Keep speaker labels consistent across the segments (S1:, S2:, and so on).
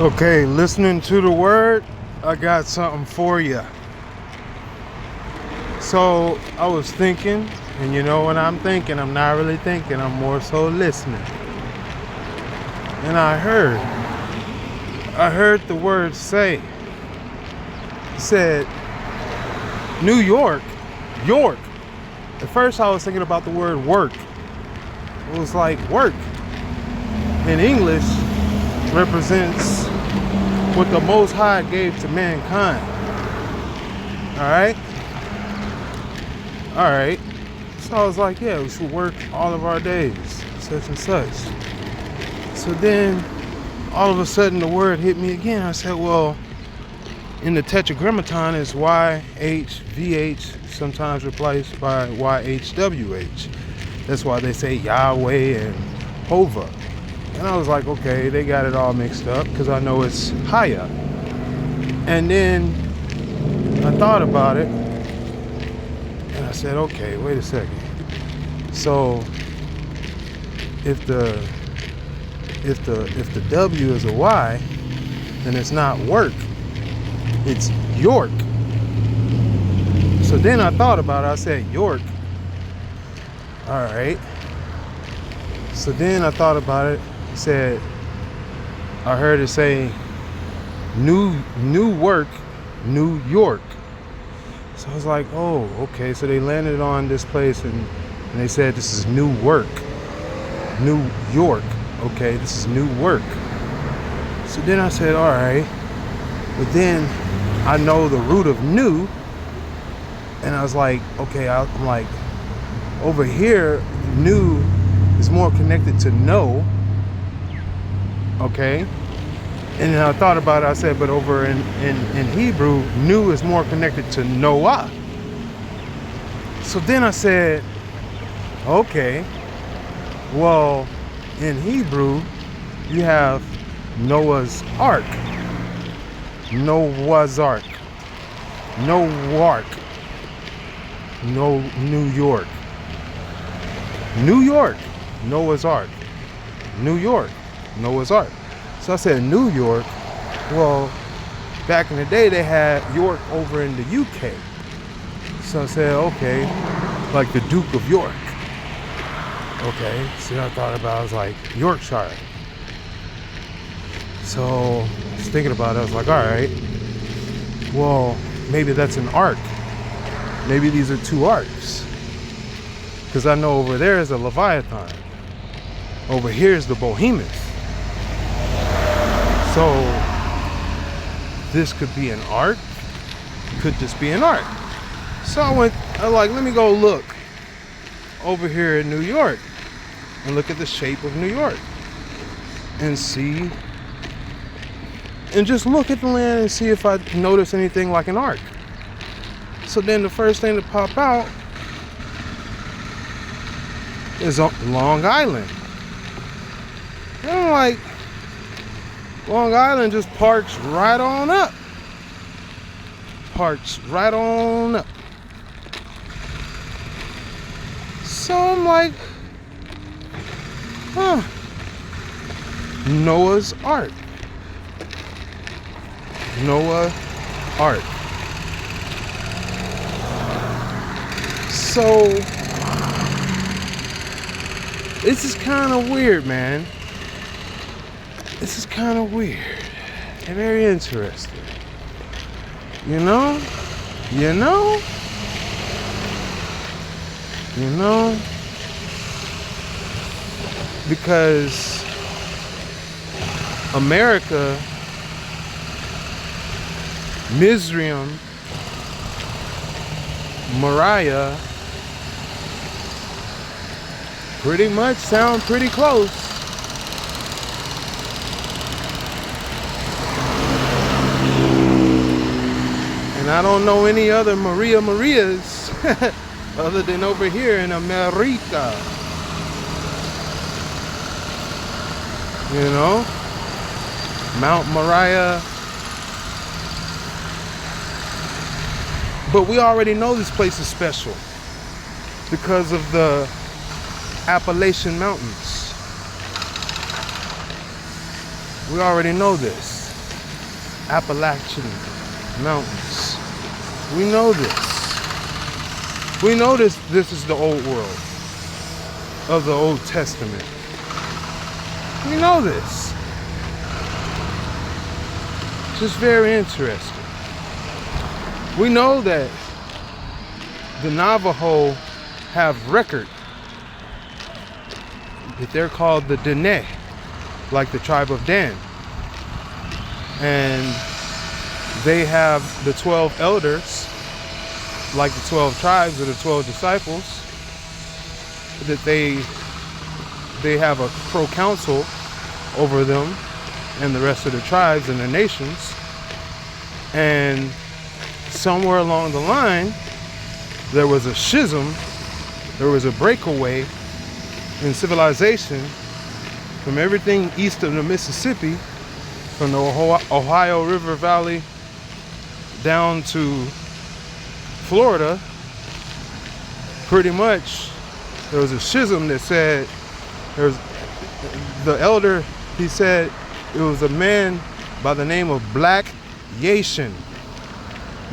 S1: Okay, listening to the word, I got something for you. So I was thinking, and you know when I'm thinking, I'm not really thinking, I'm more so listening. And I heard the word say, it said, New York, York. At first I was thinking about the word work. It was like work in English represents what the Most High gave to mankind. All right. So I was like, yeah, we should work all of our days, such and such. So then all of a sudden the word hit me again. I said, well, in the Tetragrammaton is YHVH, sometimes replaced by YHWH. That's why they say Yahweh and Hova. And I was like, okay, they got it all mixed up because I know it's Haya. And then I thought about it and I said, okay, wait a second. So if the W is a Y, then it's not work, it's York. So then I thought about it, I said York. All right. So then I thought about it, I heard it say new work, New York. So I was like, oh, okay. So they landed on this place and they said this is new work, New York. Okay, this is new work. So then I said, all right. But then I know the root of new. And I was like, okay, I'm like, over here, new is more connected to know. Okay. And then I thought about it, I said, but over in Hebrew, new is more connected to Noah. So then I said, okay, well, in Hebrew, you have Noah's Ark. Noah's Ark. Newark. No, New York. New York, Noah's Ark. New York, Noah's Ark. So I said New York. Well, back in the day, they had York over in the UK. So I said, okay, like the Duke of York. Okay, so I thought about it, I was like, Yorkshire. So I was thinking about it, I was like, all right, well, maybe that's an ark. Maybe these are two arks. Because I know over there is a Leviathan. Over here is the Behemoth. So this could be an ark. Could this be an ark? So I was like, let me go look over here in New York and look at the shape of New York and see, and just look at the land and see if I notice anything like an ark. So then the first thing to pop out is Long Island. And I'm like, Long Island just parks right on up. Parks right on up. So I'm like, huh. Noah's Ark. Noah Ark. So this is kind of weird, man. This is kind of weird and very interesting. You know? Because America, Mizraim, Mariah, pretty much sound pretty close. And I don't know any other Marias other than over here in America. You know? Mount Moriah. But we already know this place is special because of the Appalachian Mountains. We already know this. Appalachian Mountains. We know this. We know this is the old world of the Old Testament. We know this. It's just very interesting. We know that the Navajo have record that they're called the Dene, like the tribe of Dan. And they have the 12 elders, like the 12 tribes or the 12 disciples, that they have a pro-council over them and the rest of the tribes and the nations. And somewhere along the line, there was a schism, there was a breakaway in civilization from everything east of the Mississippi, from the Ohio River Valley down to Florida. Pretty much there was a schism that said, there's the elder, he said it was a man by the name of Black Yashin.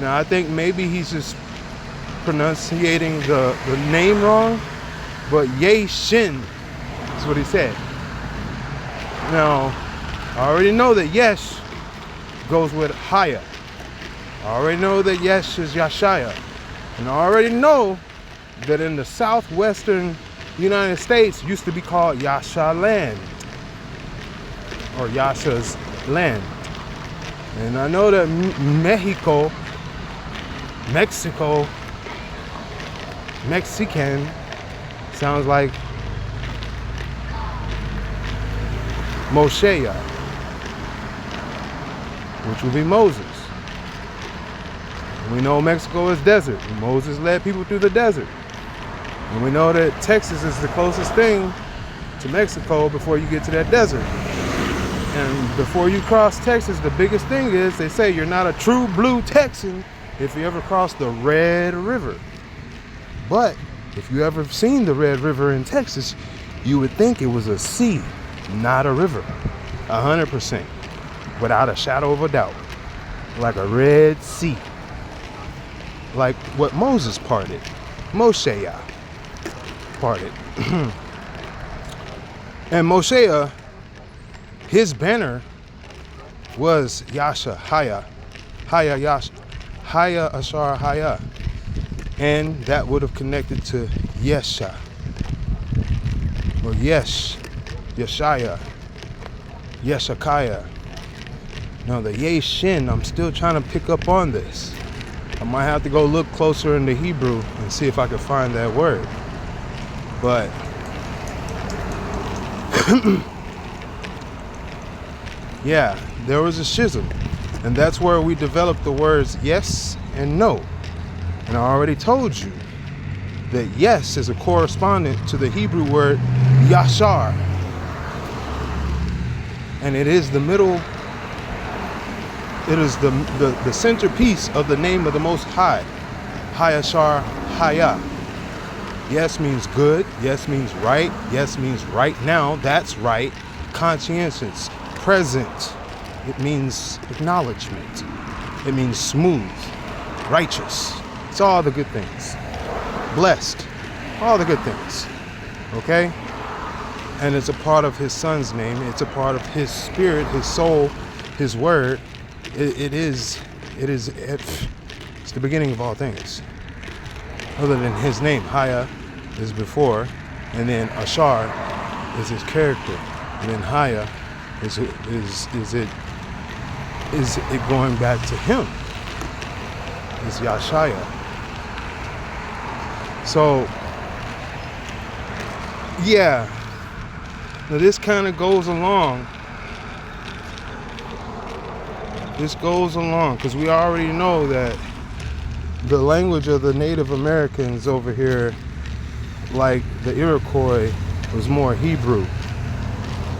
S1: Now I think maybe he's just pronunciating the name wrong, but Yashin is what he said. Now I already know that Yesh goes with Haya. I already know that Yesh is Yashaya. And I already know that in the southwestern United States used to be called Yasha land, or Yasha's land. And I know that Mexican sounds like Moshe, which will be Moses. We know Mexico is desert. Moses led people through the desert. And we know that Texas is the closest thing to Mexico before you get to that desert. And before you cross Texas, the biggest thing is they say you're not a true blue Texan if you ever cross the Red River. But if you ever seen the Red River in Texas, you would think it was a sea, not a river. 100%. Without a shadow of a doubt. Like a Red Sea. Like what Moses parted. Moshe parted. And Moshe, his banner was Yasha, Haya, Yasha, Haya, Ashar, Haya. And that would have connected to Yesha, or Yesh, Yeshaya, Yeshakaya. Now the Yeshin, I'm still trying to pick up on this. I might have to go look closer into Hebrew and see if I can find that word. But yeah, there was a schism. And that's where we developed the words yes and no. And I already told you that yes is a correspondent to the Hebrew word Yashar. And it is the middle, it is the centerpiece of the name of the Most High. Hayashar Haya. Yes means good. Yes means right. Yes means right now. That's right. Conscientious. Present. It means acknowledgement. It means smooth. Righteous. It's all the good things. Blessed. All the good things. Okay? And it's a part of his son's name. It's a part of his spirit, his soul, his word. It's the beginning of all things. Other than his name, Haya is before, and then Ashar is his character, and then Haya is it going back to him? It's Yashaya. So yeah, now this kind of goes along. This goes along because we already know that the language of the Native Americans over here, like the Iroquois, was more Hebrew.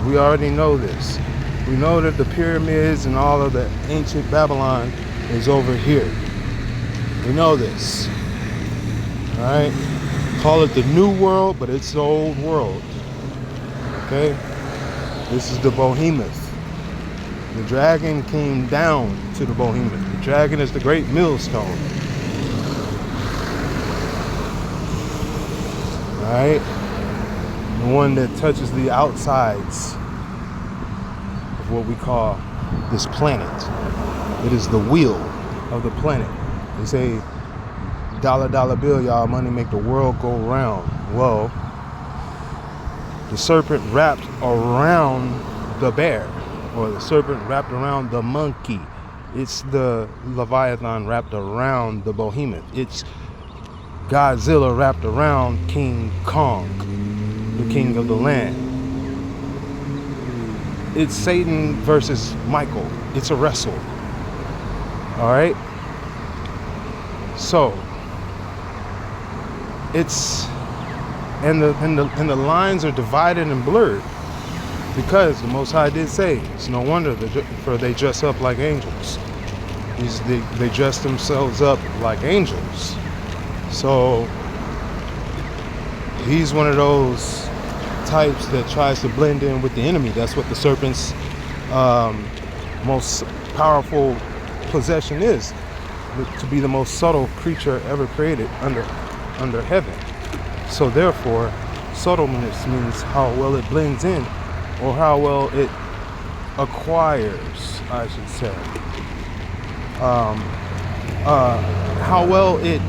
S1: We already know this. We know that the pyramids and all of the ancient Babylon is over here. We know this. All right? Call it the New World, but it's the Old World. Okay? This is the Behemoth. The dragon came down to the behemoth. The dragon is the great millstone. Alright? The one that touches the outsides of what we call this planet. It is the wheel of the planet. They say, dollar bill, y'all, money make the world go round. Well, the serpent wrapped around the bear, or the serpent wrapped around the monkey. It's the Leviathan wrapped around the behemoth. It's Godzilla wrapped around King Kong, the king of the land. It's Satan versus Michael. It's a wrestle. All right. So it's and the lines are divided and blurred because the Most High did say it's no wonder for they dress up like angels. They dress themselves up like angels. So he's one of those types that tries to blend in with the enemy. That's what the serpent's most powerful possession is, to be the most subtle creature ever created under heaven. So therefore, subtleness means how well it blends in, or how well it acquires, I should say. How well it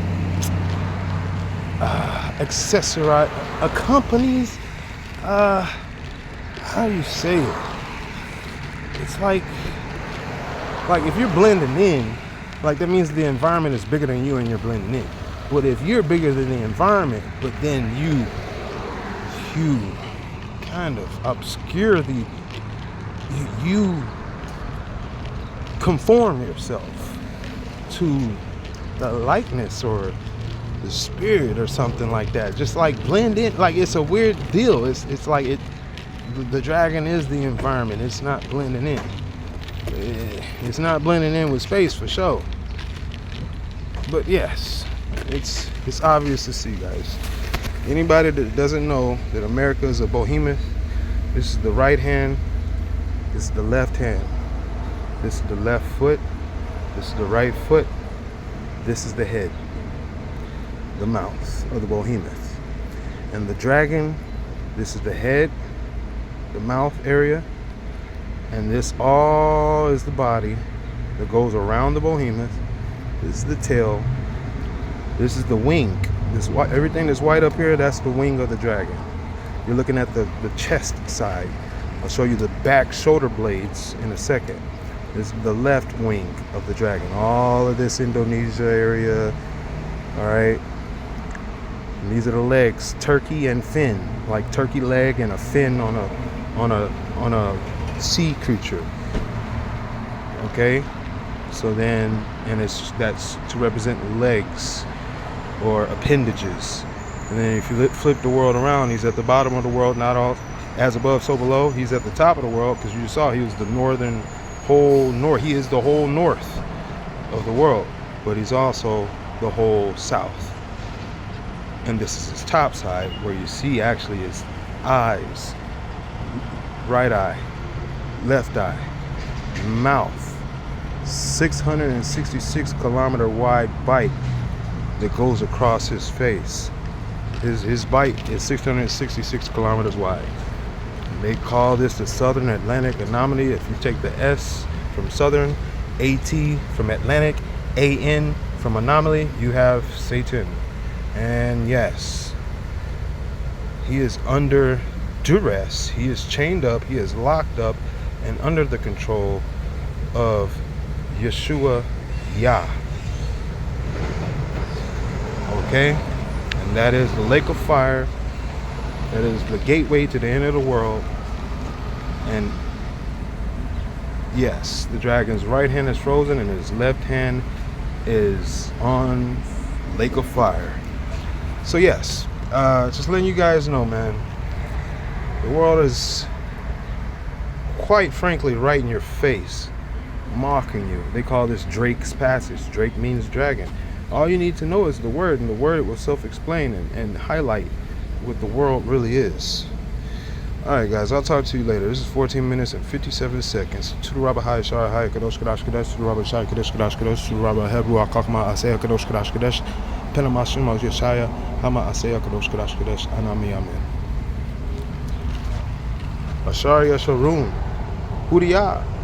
S1: accompanies, how do you say it? It's like if you're blending in, like that means the environment is bigger than you and you're blending in. But if you're bigger than the environment, but then you kind of obscure you conform yourself to the likeness or the spirit or something like that. Just like blend in, like it's a weird deal. It's like the dragon is the environment. It's not blending in. It's not blending in with space for sure. But yes, it's obvious to see, guys. Anybody that doesn't know that America is a behemoth, this is the right hand, this is the left hand, this is the left foot, this is the right foot, this is the head, the mouth of the behemoth. And the dragon, this is the head, the mouth area, and this all is the body that goes around the behemoth. This is the tail. This is the wing. This white, everything that's white up here, that's the wing of the dragon. You're looking at the chest side. I'll show you the back shoulder blades in a second. This is the left wing of the dragon. All of this Indonesia area. All right. And these are the legs, turkey and fin, like turkey leg and a fin on a sea creature. Okay. So then, and that's to represent legs or appendages. And then if you flip the world around, he's at the bottom of the world, not all as above, so below. He's at the top of the world because you saw he was the northern whole north. He is the whole north of the world, but he's also the whole south. And this is his top side where you see actually his eyes, right eye, left eye, mouth, 666 kilometer wide bite that goes across his face. His bite is 666 kilometers wide. And they call this the Southern Atlantic Anomaly. If you take the S from Southern, AT from Atlantic, AN from Anomaly, you have Satan. And yes, he is under duress. He is chained up. He is locked up and under the control of Yeshua Yah. Okay? And that is the lake of fire. That is the gateway to the end of the world. And yes, the dragon's right hand is frozen and his left hand is on lake of fire. So yes, just letting you guys know, man, the world is quite frankly right in your face, mocking you. They call this Drake's passage. Drake means dragon. All you need to know is the word, and the word will self-explain and highlight what the world really is. Alright guys, I'll talk to you later. This is 14 minutes and 57 seconds. To the Rabbi Hai Shara Hai Kadosh Kadash Kadesh, to the Rabbi Shai Kadesh Kadash Kadesh, to the Rabbi Hebrew Akakma Asaya Kadosh Kadash Kadesh, Penamashim Al Yeshaya, Hama Asaya Kadosh Kadash Kadesh, Anami Amen. Ashar Yasharun, Hudiyah.